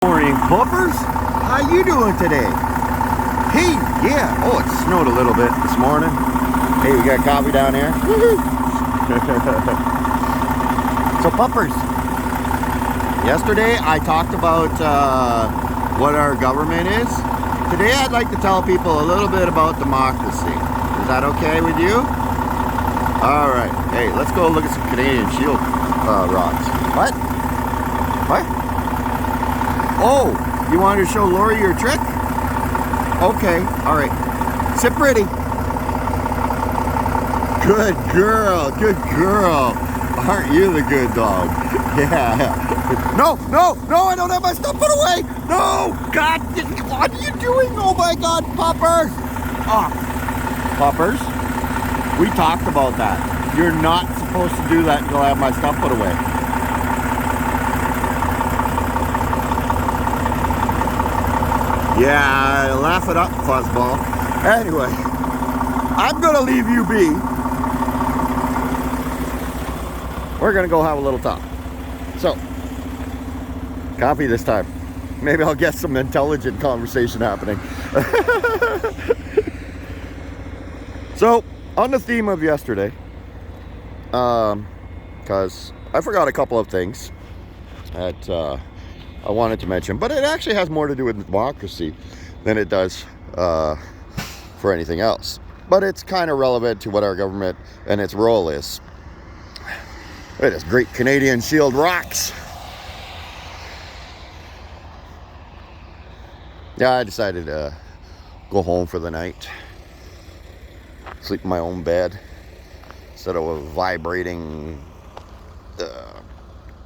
Morning, puppers. How you doing today? Hey, yeah. Oh, it snowed a little bit this morning. Hey, you got coffee down here? So, puppers. Yesterday, I talked about what our government is. Today, I'd like to tell people a little bit about democracy. Is that okay with you? All right. Hey, let's go look at some Canadian Shield rocks. What? What? Oh, you wanted to show Lori your trick? Okay, all right. Sit pretty. Good girl, good girl. Aren't you the good dog? Yeah. No, I don't have my stuff put away. No, God, what are you doing? Oh my God, puppers. Oh, puppers, we talked about that. You're not supposed to do that until I have my stuff put away. Yeah, laugh it up, fuzzball. Anyway, I'm gonna leave you be. We're gonna go have a little talk. So, coffee this time. Maybe I'll get some intelligent conversation happening. So, on the theme of yesterday, because I forgot a couple of things that I wanted to mention, but it actually has more to do with democracy than it does for anything else. But it's kind of relevant to what our government and its role is. Look at this great Canadian Shield rocks. Yeah, I decided to go home for the night. Sleep in my own bed instead of a vibrating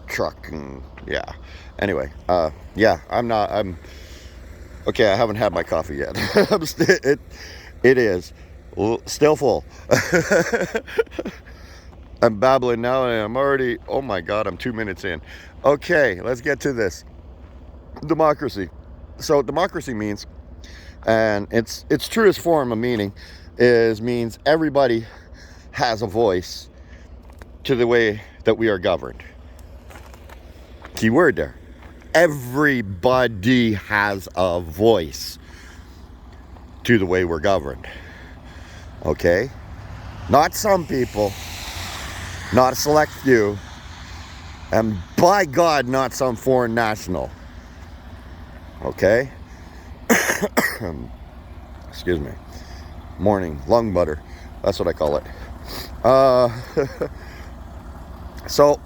truck and yeah. Anyway, yeah, I'm okay. I haven't had my coffee yet. It is still full. I'm babbling now, and I'm already. Oh my God, I'm 2 minutes in. Okay, let's get to this. Democracy. So democracy means, and its truest form of meaning means everybody has a voice to the way that we are governed. Key word there. Everybody has a voice to the way we're governed. Okay? Not some people, not a select few, and by God, not some foreign national. Okay? Excuse me. Morning lung butter. That's what I call it. So,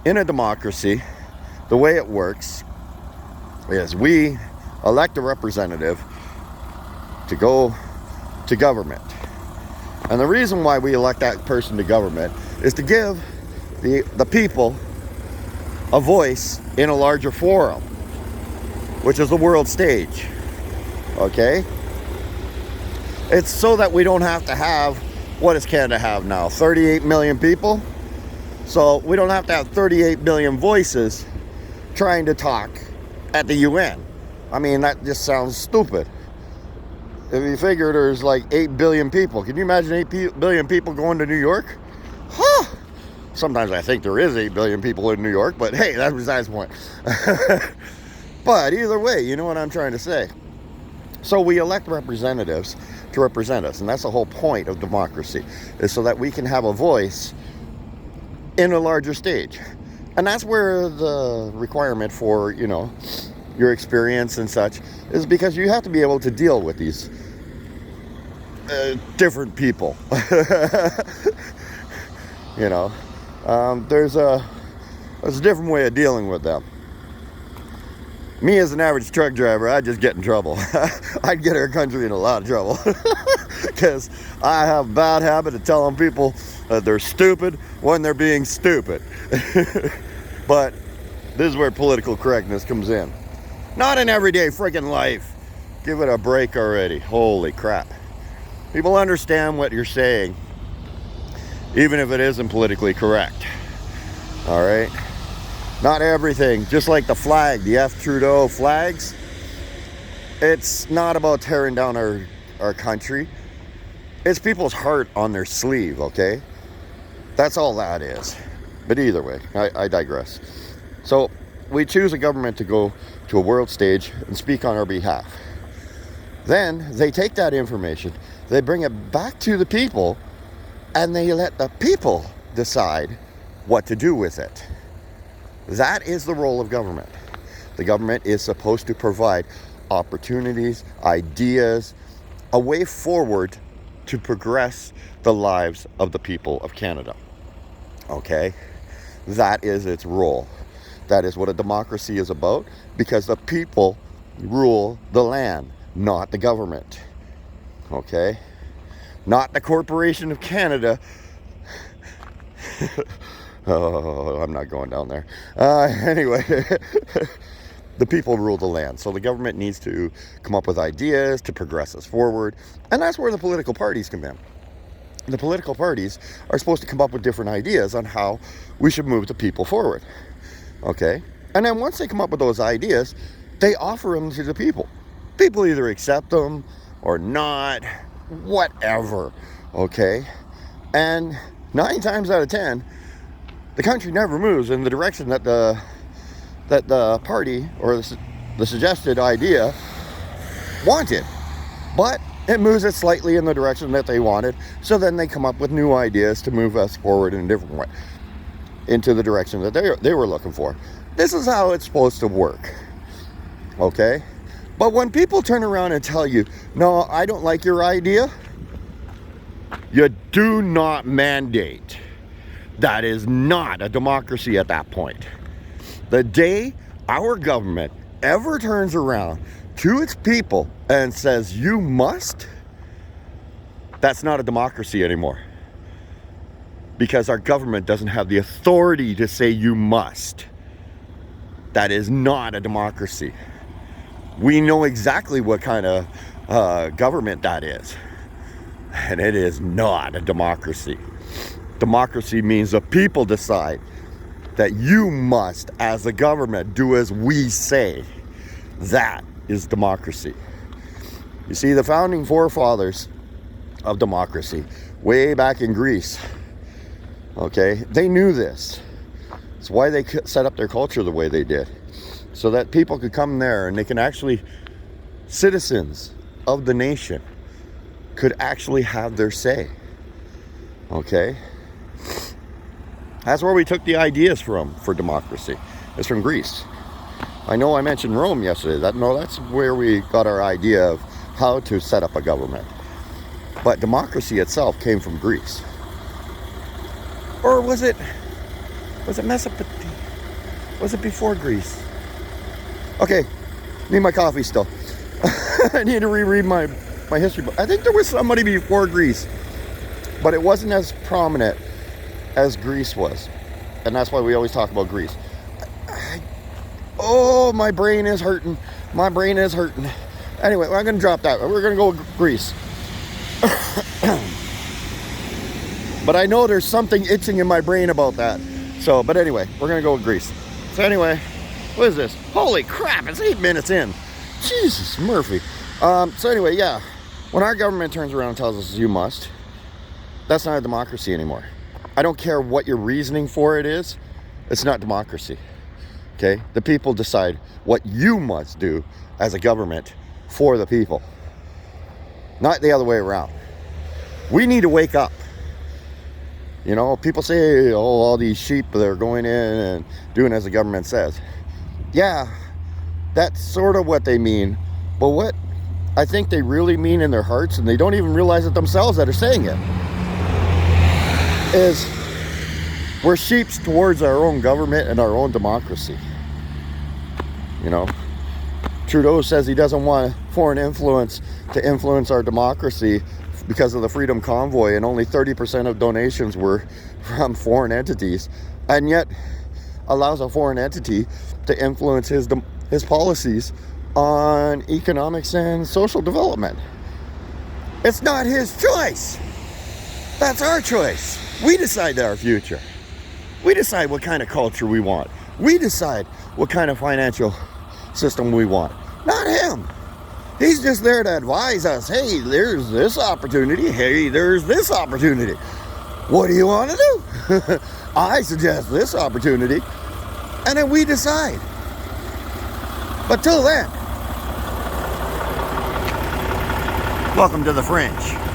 in a democracy, the way it works is we elect a representative to go to government. And the reason why we elect that person to government is to give the people a voice in a larger forum, which is the world stage. Okay? It's so that we don't have to have, what does Canada have now? 38 million people? So we don't have to have 38 million voices trying to talk at the UN. I mean, that just sounds stupid. If you figure there's like 8 billion people, can you imagine 8 billion people going to New York? Huh. Sometimes I think there is 8 billion people in New York, but hey, that's besides the point. But either way, you know what I'm trying to say. So we elect representatives to represent us, and that's the whole point of democracy, is so that we can have a voice in a larger stage. And that's where the requirement for, you know, your experience and such is, because you have to be able to deal with these different people. You know, there's a different way of dealing with them. Me as an average truck driver, I'd just get in trouble. I'd get our country in a lot of trouble. Because I have a bad habit of telling people that they're stupid when they're being stupid. But this is where political correctness comes in. Not in everyday freaking life. Give it a break already. Holy crap. People understand what you're saying, even if it isn't politically correct. All right? Not everything. Just like the flag, the F. Trudeau flags. It's not about tearing down our country. It's people's heart on their sleeve, okay? That's all that is. But either way, I digress. So we choose a government to go to a world stage and speak on our behalf. Then they take that information, they bring it back to the people, and they let the people decide what to do with it. That is the role of government. The government is supposed to provide opportunities, ideas, a way forward to progress the lives of the people of Canada. Okay? That is its role. That is what a democracy is about, because the people rule the land, not the government. Okay? Not the Corporation of Canada. Oh, I'm not going down there. Anyway, the people rule the land. So the government needs to come up with ideas to progress us forward. And that's where the political parties come in. The political parties are supposed to come up with different ideas on how we should move the people forward. Okay? And then once they come up with those ideas, they offer them to the people. People either accept them or not, whatever. Okay? And 9 times out of 10, the country never moves in the direction that the party or the suggested idea wanted. But it moves it slightly in the direction that they wanted, so then they come up with new ideas to move us forward in a different way, into the direction that they were looking for. This is how it's supposed to work. Okay? But when people turn around and tell you, no, I don't like your idea, you do not mandate. That is not a democracy at that point. The day our government ever turns around to its people and says, you must, that's not a democracy anymore. Because our government doesn't have the authority to say you must. That is not a democracy. We know exactly what kind of government that is. And it is not a democracy. Democracy means the people decide that you must, as a government, do as we say. That is democracy. You see, the founding forefathers of democracy, way back in Greece, okay, they knew this. It's why they set up their culture the way they did. So that people could come there and they can actually, citizens of the nation, could actually have their say. Okay? That's where we took the ideas from for democracy. It's from Greece. I know I mentioned Rome yesterday. That's where we got our idea of how to set up a government. But democracy itself came from Greece. Or was it Mesopotamia? Was it before Greece? Okay, need my coffee still. I need to reread my history book. I think there was somebody before Greece, but it wasn't as prominent as Greece was. And that's why we always talk about Greece. Oh, my brain is hurting. My brain is hurting. Anyway, I'm going to drop that. We're going to go with Greece. But I know there's something itching in my brain about that. So, but anyway, we're going to go with Greece. So anyway, what is this? Holy crap, it's 8 minutes in. Jesus, Murphy. So anyway, yeah. When our government turns around and tells us you must, that's not a democracy anymore. I don't care what your reasoning for it is. It's not democracy. Okay? The people decide what you must do as a government for the people. Not the other way around. We need to wake up. You know, people say, oh, all these sheep, they're going in and doing as the government says. Yeah, that's sort of what they mean. But what I think they really mean in their hearts, and they don't even realize it themselves that are saying it, is we're sheeps towards our own government and our own democracy. You know, Trudeau says he doesn't want foreign influence to influence our democracy because of the Freedom Convoy, and only 30% of donations were from foreign entities, and yet allows a foreign entity to influence his policies on economics and social development. It's not his choice. That's our choice. We decide our future. We decide what kind of culture we want. We decide what kind of financial system we want. Not him. He's just there to advise us. Hey, there's this opportunity. Hey, there's this opportunity. What do you want to do? I suggest this opportunity. And then we decide. But till then, welcome to the Fringe.